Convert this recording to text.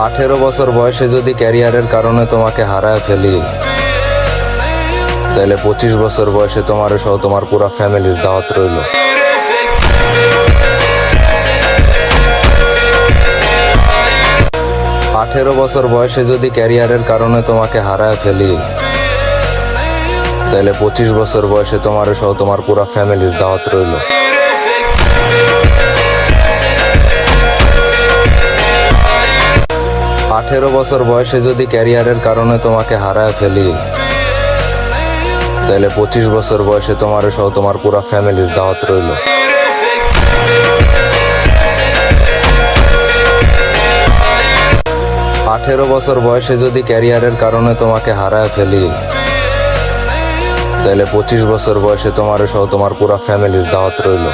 18 বছর বয়সে যদি ক্যারিয়ারের কারণে তোমাকে হারায় ফেলি, তাহলে 25 বছর বয়সে তোমার সহ তোমার পুরা ফ্যামিলির দাওয়াত রইল। 18 বছর বয়সে যদি ক্যারিয়ারের কারণে তোমাকে হারায় ফেলি, তাহলে 25 বছর বয়সে তোমার সহ তোমার পুরা ফ্যামিলির দাওয়াত রইল। 18 বছর বয়সে যদি ক্যারিয়ারের কারণে তোমাকে হারায় ফেলি, তাহলে 25 বছর বয়সে তোমার সহ তোমার পুরা ফ্যামিলির দাওয়াত রইল। 18 বছর বয়সে যদি ক্যারিয়ারের কারণে তোমাকে হারায় ফেলি, তাহলে 25 বছর বয়সে তোমার সহ তোমার পুরা ফ্যামিলির দাওয়াত রইল।